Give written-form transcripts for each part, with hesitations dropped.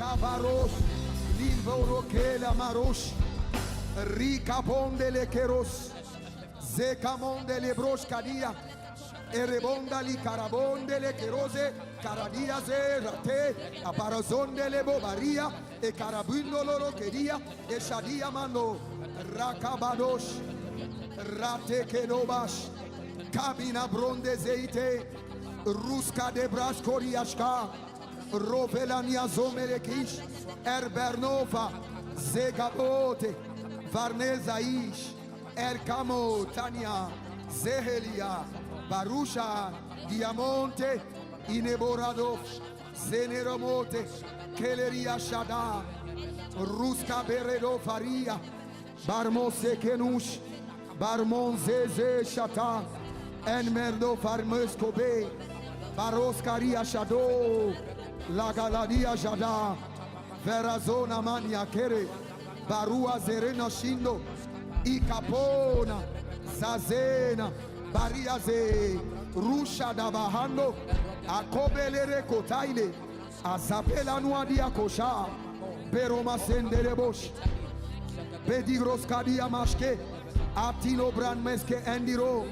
Kabaros, Livoroke Marosh, Rika Bondele Keros, Zekamondele Broshkadia, Erebondali Karabondele Kerose, Karadiaze Rate, Aparazondele Bobaria, E Karabundolo Kedia, E Shadia Mando, Rakabadosh, Rate Kenobash, Kabina Bronde Zeite, Ruska de Brashkoriashka, Rovelania Zomerekish, Erbernova, Zegabote, Varnezaish, Erkamo, Tania, Zehelia, Barusha, Diamonte, Ineboradov, Zeneromote, Keleria Shada, Ruska Beredo Faria, Barmose Kenush, Barmonzeze Shata, Enmerdo Farmeskobe, Baroskaria Shado, Lagaladia Jada, Verazona Mania Kere, Barua Zerena Shindo, Ikapona, Zazena, Bariaze, Rusha Dabahando, Akobelere Kotaile, Azapela Nuadia Kosha, Peroma Senderebosh, Pedigros Kadia Mashke, Atino Brandmeske Endiro,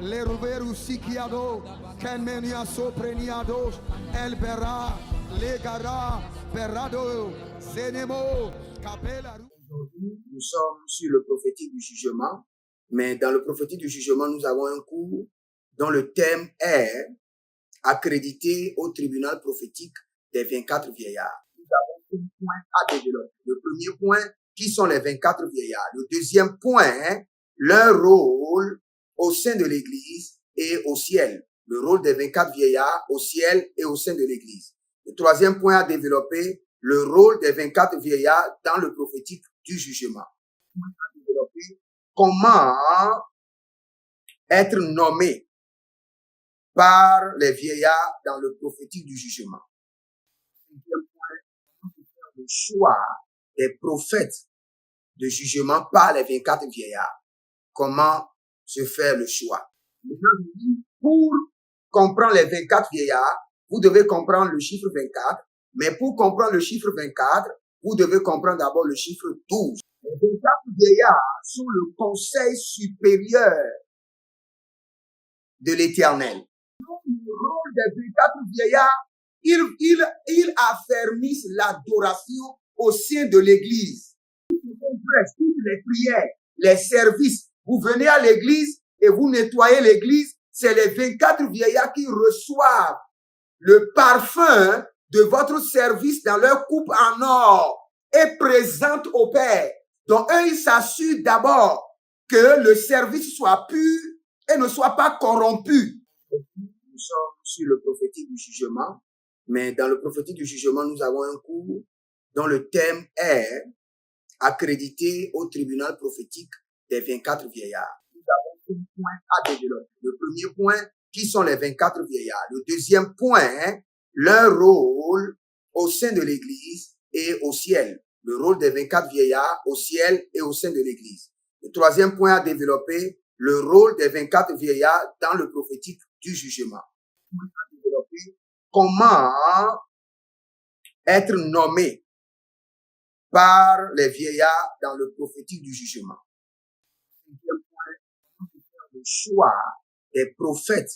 Leruveru Sikiado, Kenmenia Sopreniados, El Berra, Legara, Berrado, Zenemo, Capella. Aujourd'hui, nous sommes sur le prophétique du jugement, mais dans le prophétique du jugement, nous avons un cours dont le thème est accrédité au tribunal prophétique des 24 vieillards. Nous avons deux points à développer. Le premier point, qui sont les 24 vieillards. Le deuxième point, leur rôle au sein de l'Église et au ciel. Le rôle des 24 vieillards au ciel et au sein de l'Église. Le troisième point à développer, le rôle des 24 vieillards dans le prophétique du jugement. À développer, comment être nommé par les vieillards dans le prophétique du jugement. Cinquième point, comment faire le choix des prophètes de jugement par les 24 vieillards. Comment se faire le choix. Maintenant, pour comprendre les 24 vieillards, vous devez comprendre le chiffre 24, mais pour comprendre le chiffre 24, vous devez comprendre d'abord le chiffre 12. Les 24 vieillards sont le conseil supérieur de l'Éternel. Le rôle des 24 vieillards, ils affermissent l'adoration au sein de l'Église. Toutes les prières, les services, vous venez à l'église et vous nettoyez l'église, c'est les 24 vieillards qui reçoivent le parfum de votre service dans leur coupe en or et présentent au Père. Donc, eux, ils s'assurent d'abord que le service soit pur et ne soit pas corrompu. Nous sommes sur le prophétique du jugement, mais dans le prophétique du jugement, nous avons un cours dont le thème est accrédité au tribunal prophétique des 24 vieillards. Nous avons deux points à développer. Le premier point, qui sont les 24 vieillards. Le deuxième point, leur rôle au sein de l'Église et au ciel. Le rôle des 24 vieillards au ciel et au sein de l'Église. Le troisième point à développer, le rôle des 24 vieillards dans le prophétique du jugement. À développer, comment être nommé par les vieillards dans le prophétique du jugement. Cinquième point, comment faire le choix des prophètes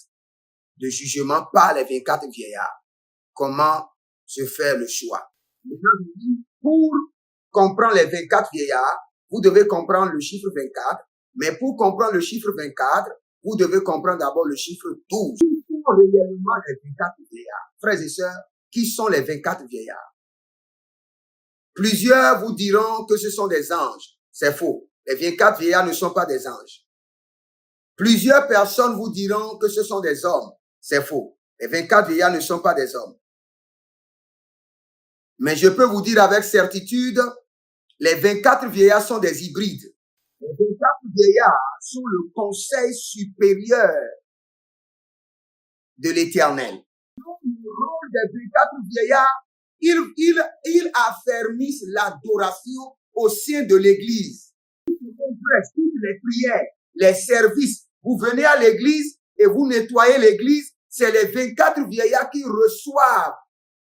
de jugement par les 24 vieillards. Comment se faire le choix. Maintenant, pour comprendre les 24 vieillards, vous devez comprendre le chiffre 24, mais pour comprendre le chiffre 24, vous devez comprendre d'abord le chiffre 12. Qui sont réellement les 24 vieillards? Frères et sœurs, qui sont les 24 vieillards? Plusieurs vous diront que ce sont des anges. C'est faux. Les 24 vieillards ne sont pas des anges. Plusieurs personnes vous diront que ce sont des hommes. C'est faux. Les 24 vieillards ne sont pas des hommes. Mais je peux vous dire avec certitude, les 24 vieillards sont des hybrides. Les 24 vieillards sont le conseil supérieur de l'Éternel. Le rôle des 24 vieillards, ils affermissent l'adoration au sein de l'Église. Toutes les prières, les services, vous venez à l'Église et vous nettoyez l'Église, c'est les 24 vieillards qui reçoivent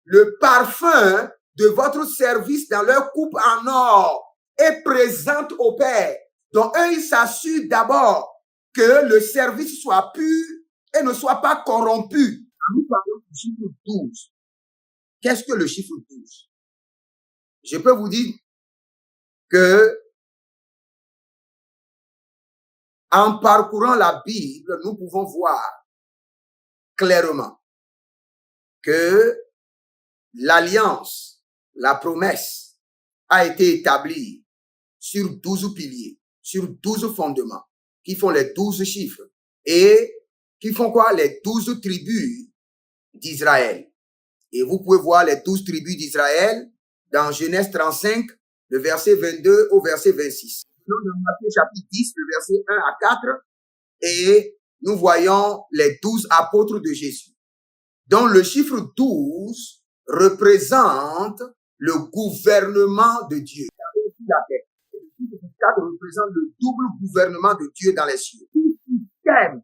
le parfum de votre service dans leur coupe en or et présentent au Père. Donc, eux, ils s'assurent d'abord que le service soit pur et ne soit pas corrompu. Nous parlons du chiffre 12. Qu'est-ce que le chiffre 12? Je peux vous dire que en parcourant la Bible, nous pouvons voir clairement que l'alliance, la promesse a été établie sur 12 piliers, sur 12 fondements, qui font les 12 chiffres et qui font quoi? Les 12 tribus d'Israël. Et vous pouvez voir les 12 tribus d'Israël dans Genèse 35, le verset 22 au verset 26. Nous, dans Matthieu chapitre 10, le verset 1 à 4, et nous voyons les 12 apôtres de Jésus. Donc, le chiffre 12 représente le gouvernement de Dieu. Le chiffre 4 représente le double gouvernement de Dieu dans les cieux. Tout système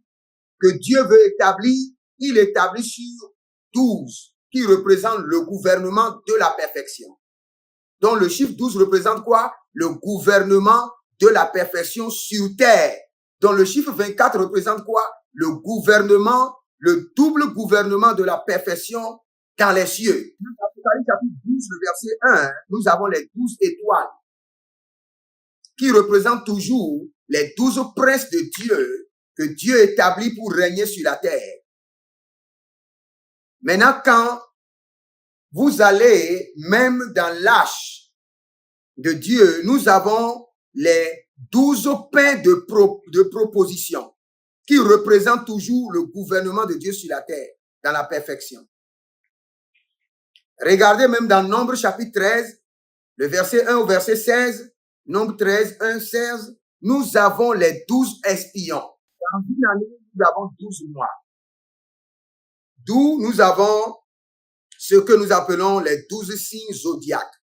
que Dieu veut établir, il établit sur 12, qui représente le gouvernement de la perfection. Donc, le chiffre 12 représente quoi? Le gouvernement de la perfection sur terre. Donc, le chiffre 24 représente quoi? Le gouvernement, le double gouvernement de la perfection dans les cieux. Dans Apocalypse chapitre 12, le verset 1, nous avons les 12 étoiles qui représentent toujours les 12 princes de Dieu que Dieu établit pour régner sur la terre. Maintenant, quand vous allez même dans l'arche de Dieu, nous avons les 12 pains de proposition qui représentent toujours le gouvernement de Dieu sur la terre dans la perfection. Regardez même dans Nombre chapitre 13, le verset 1 au verset 16, Nombre 13, 1, 16, nous avons les 12 espions. Dans une année, nous avons 12 mois. D'où nous avons ce que nous appelons les 12 signes zodiaques.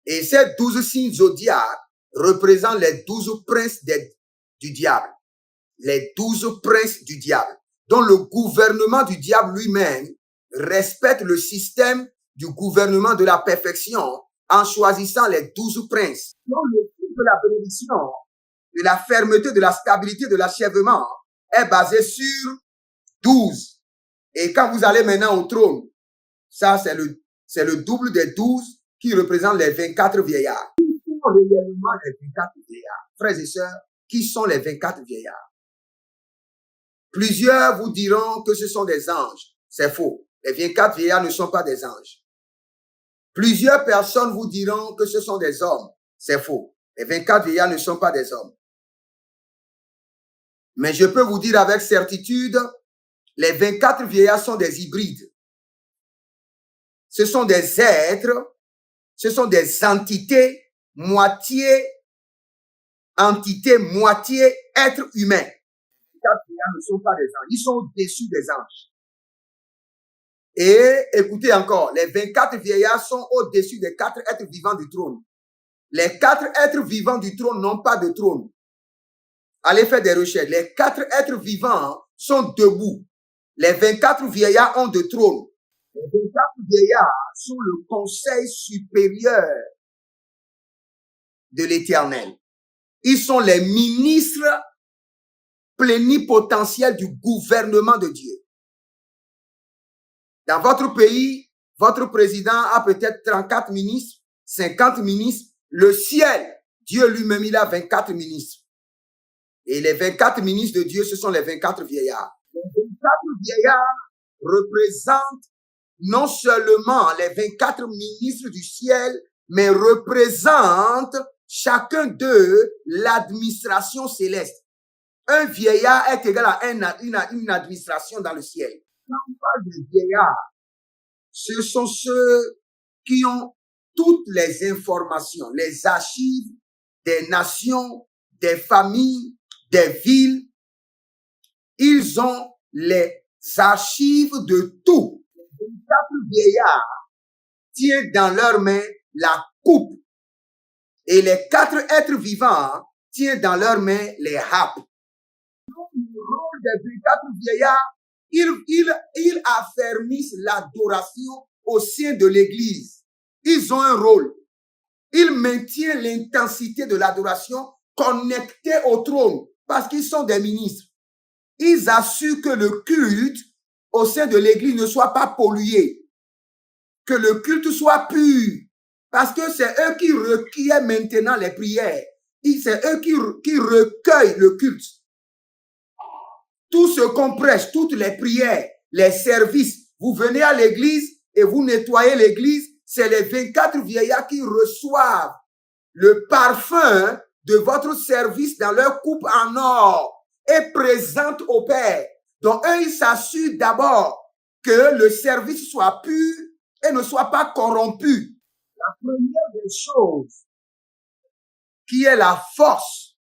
Et ces 12 signes zodiaques représentent les 12 princes du diable. Les 12 princes du diable. Donc le gouvernement du diable lui-même respecte le système du gouvernement de la perfection en choisissant les 12 princes. Donc le type de la bénédiction, de la fermeté, de la stabilité, de l'achèvement est basé sur 12. Et quand vous allez maintenant au trône, ça c'est le double des 12 qui représente les 24 vieillards. Qui sont réellement les 24 vieillards? Frères et sœurs, qui sont les 24 vieillards? Plusieurs vous diront que ce sont des anges. C'est faux. Les 24 vieillards ne sont pas des anges. Plusieurs personnes vous diront que ce sont des hommes. C'est faux. Les 24 vieillards ne sont pas des hommes. Mais je peux vous dire avec certitude, les 24 vieillards sont des hybrides. Ce sont des êtres, ce sont des entités, moitié êtres humains. Les 24 vieillards ne sont pas des anges, ils sont au-dessus des anges. Et écoutez encore, les 24 vieillards sont au-dessus des 4 êtres vivants du trône. Les 4 êtres vivants du trône n'ont pas de trône. Allez faire des recherches. Les 4 êtres vivants sont debout. Les 24 vieillards ont de trône. Les 24 vieillards sont le conseil supérieur de l'Éternel. Ils sont les ministres plénipotentiels du gouvernement de Dieu. Dans votre pays, votre président a peut-être 34 ministres, 50 ministres. Le ciel, Dieu lui-même, il a 24 ministres. Et les 24 ministres de Dieu, ce sont les 24 vieillards. Les 24 vieillards représentent non seulement les 24 ministres du ciel, mais représentent chacun d'eux l'administration céleste. Un vieillard est égal à une administration dans le ciel. Quand on parle de vieillards, ce sont ceux qui ont toutes les informations, les archives des nations, des familles, des villes. Ils ont les archives de tout. Les 24 vieillards tiennent dans leurs mains la coupe. Et les 4 êtres vivants tiennent dans leurs mains les harpes. Donc, le rôle des 24 vieillards, ils affermissent l'adoration au sein de l'Église. Ils ont un rôle. Ils maintiennent l'intensité de l'adoration connectée au trône parce qu'ils sont des ministres. Ils assurent que le culte au sein de l'Église ne soit pas pollué, que le culte soit pur, parce que c'est eux qui requièrent maintenant les prières. C'est eux qui recueillent le culte. Tout ce qu'on prêche, toutes les prières, les services, vous venez à l'église et vous nettoyez l'église, c'est les 24 vieillards qui reçoivent le parfum de votre service dans leur coupe en or et présentent au Père. Donc, eux, ils s'assurent d'abord que le service soit pur et ne soit pas corrompu. La première des choses qui est la force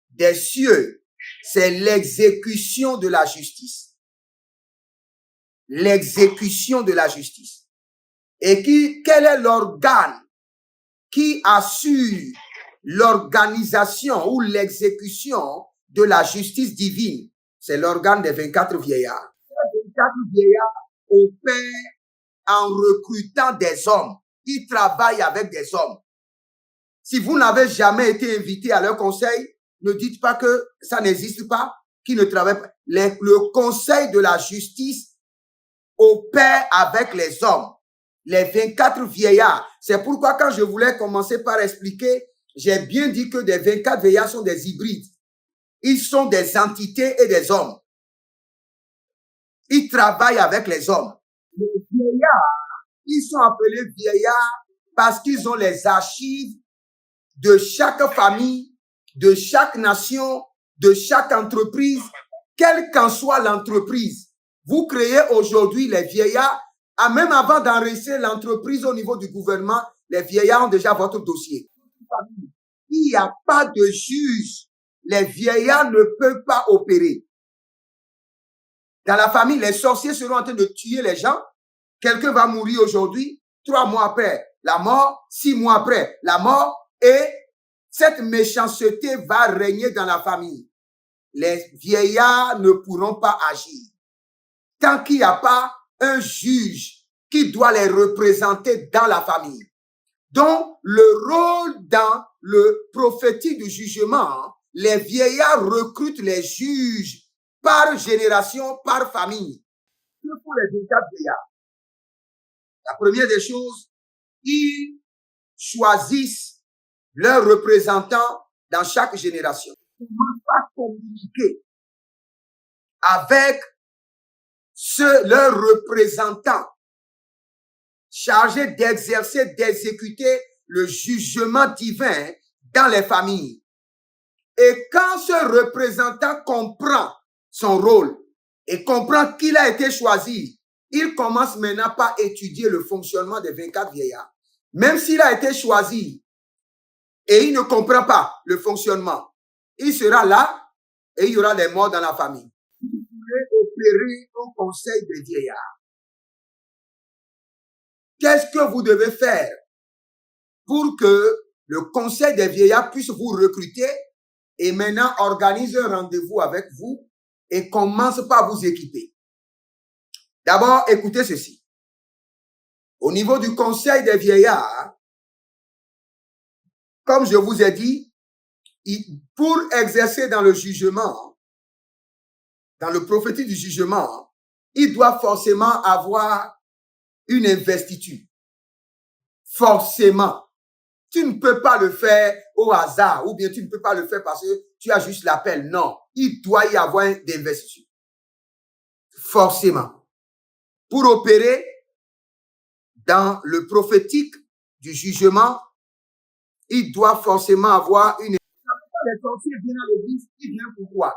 des cieux, c'est l'exécution de la justice. L'exécution de la justice. Et quel est l'organe qui assure l'organisation ou l'exécution de la justice divine? C'est l'organe des 24 vieillards. Les 24 vieillards opèrent en recrutant des hommes. Ils travaillent avec des hommes. Si vous n'avez jamais été invité à leur conseil, ne dites pas que ça n'existe pas, qu'ils ne travaillent pas. Le conseil de la justice opère avec les hommes. Les 24 vieillards. C'est pourquoi quand je voulais commencer par expliquer, j'ai bien dit que des 24 vieillards sont des hybrides. Ils sont des entités et des hommes. Ils travaillent avec les hommes. Les vieillards, ils sont appelés vieillards parce qu'ils ont les archives de chaque famille, de chaque nation, de chaque entreprise, quelle qu'en soit l'entreprise. Vous créez aujourd'hui les vieillards, même avant d'enregistrer l'entreprise au niveau du gouvernement, les vieillards ont déjà votre dossier. Il n'y a pas de juge. Les vieillards ne peuvent pas opérer. Dans la famille, les sorciers seront en train de tuer les gens. Quelqu'un va mourir aujourd'hui, 3 mois après la mort, 6 mois après la mort, et cette méchanceté va régner dans la famille. Les vieillards ne pourront pas agir tant qu'il n'y a pas un juge qui doit les représenter dans la famille. Donc, le rôle dans le prophétique du jugement, les vieillards recrutent les juges par génération, par famille. Que font les 24 vieillards? La première des choses, ils choisissent leurs représentants dans chaque génération. Ils ne peuvent pas communiquer avec leurs représentants chargés d'exercer, d'exécuter le jugement divin dans les familles. Et quand ce représentant comprend son rôle et comprend qu'il a été choisi, il commence maintenant par étudier le fonctionnement des 24 vieillards. Même s'il a été choisi et il ne comprend pas le fonctionnement, il sera là et il y aura des morts dans la famille. Vous pouvez opérer au conseil des vieillards. Qu'est-ce que vous devez faire pour que le conseil des vieillards puisse vous recruter et maintenant organise un rendez-vous avec vous et commence par vous équiper? D'abord, écoutez ceci. Au niveau du conseil des vieillards, comme je vous ai dit, pour exercer dans le jugement, dans le prophétique du jugement, il doit forcément avoir une investiture. Forcément. Tu ne peux pas le faire au hasard ou bien tu ne peux pas le faire parce que tu as juste l'appel. Non, il doit y avoir une investiture. Forcément. Pour opérer dans le prophétique du jugement, il doit forcément avoir une... Les sorciers viennent à l'église, ils viennent pourquoi?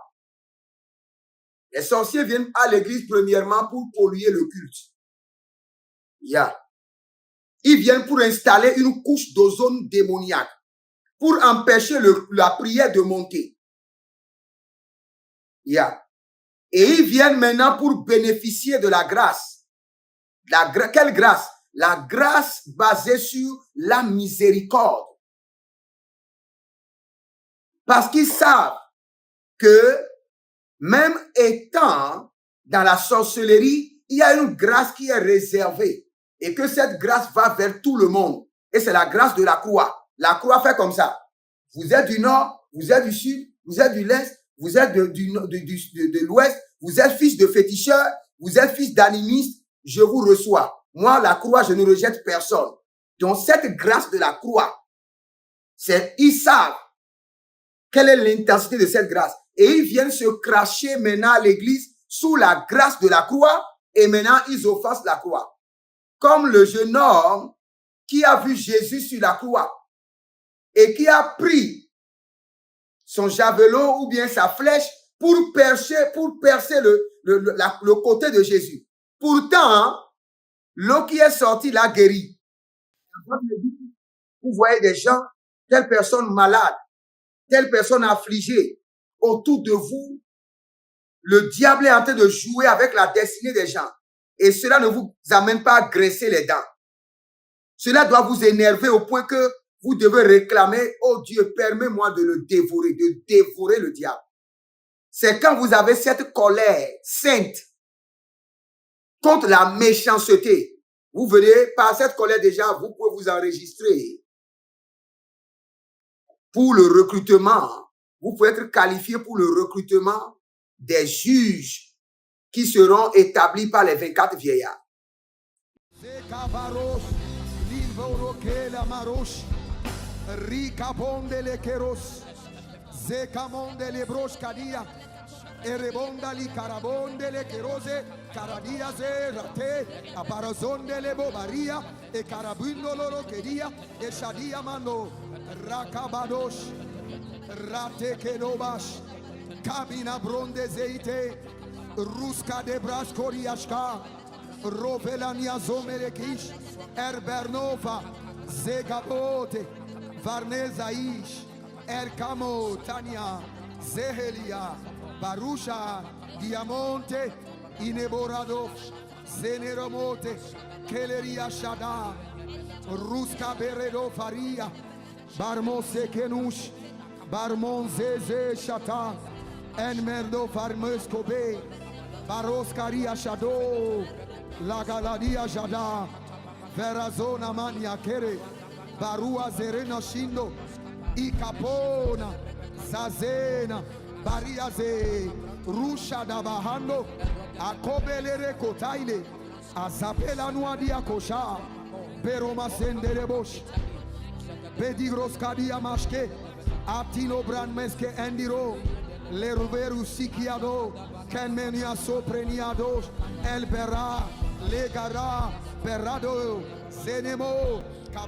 Les sorciers viennent à l'église premièrement pour polluer le culte. Ils viennent pour installer une couche d'ozone démoniaque, pour empêcher la prière de monter. Et ils viennent maintenant pour bénéficier de la grâce. Quelle grâce? La grâce basée sur la miséricorde. Parce qu'ils savent que même étant dans la sorcellerie, il y a une grâce qui est réservée. et que cette grâce va vers tout le monde. Et c'est la grâce de la croix. La croix fait comme ça. Vous êtes du nord, vous êtes du sud, vous êtes du l'est, vous êtes de l'ouest, vous êtes fils de féticheur, vous êtes fils d'animiste, je vous reçois. Moi, la croix, je ne rejette personne. Donc, cette grâce de la croix, ils savent quelle est l'intensité de cette grâce. Et ils viennent se cracher maintenant à l'église sous la grâce de la croix et maintenant ils offensent la croix. Comme le jeune homme qui a vu Jésus sur la croix et qui a pris son javelot ou bien sa flèche pour percer le côté de Jésus. Pourtant, l'eau qui est sortie l'a guéri. Vous voyez des gens, telle personne malade, telle personne affligée autour de vous. Le diable est en train de jouer avec la destinée des gens. Et cela ne vous amène pas à graisser les dents. Cela doit vous énerver au point que vous devez réclamer, oh Dieu, permets-moi de le dévorer, de dévorer le diable. C'est quand vous avez cette colère sainte contre la méchanceté. Vous venez par cette colère déjà, vous pouvez vous enregistrer pour le recrutement. Vous pouvez être qualifié pour le recrutement des juges qui seront établis par les 24 vieillards. Erebonda li carabonde le kerose caradia ze rate aparazonde le bobaria e carabundo loro kedia e shadia mando rakabadosh rate kedobash kabina bronde zeite ruska de braskoriashka rovelania zomerekish erbernova zegabote varnezaish erkamo tania zehelia Barusha, Diamonte, Ineborado, Zeneromote, Keleria Shada, Ruska Beredo Faria, Barmose Kenush, Barmonzeze Shata, Enmerdo Farmeskobe, Baroskaria Shado, Lagaladia Jada, Verazona Mania Kere, Barua Zerena Shindo, Ikapona, Zazena, Bariaze, Rusha da Bahando, Akobelere Kotaile, Azapela Nuadia Kosha, Beroma Senderebosh, Bedigros Kadia Mashke, Atino Brandmeske Endiro, Leruveru Sikiado, Kenmenia Sopreniados, El Bera, Legara, Berado, Zenemo.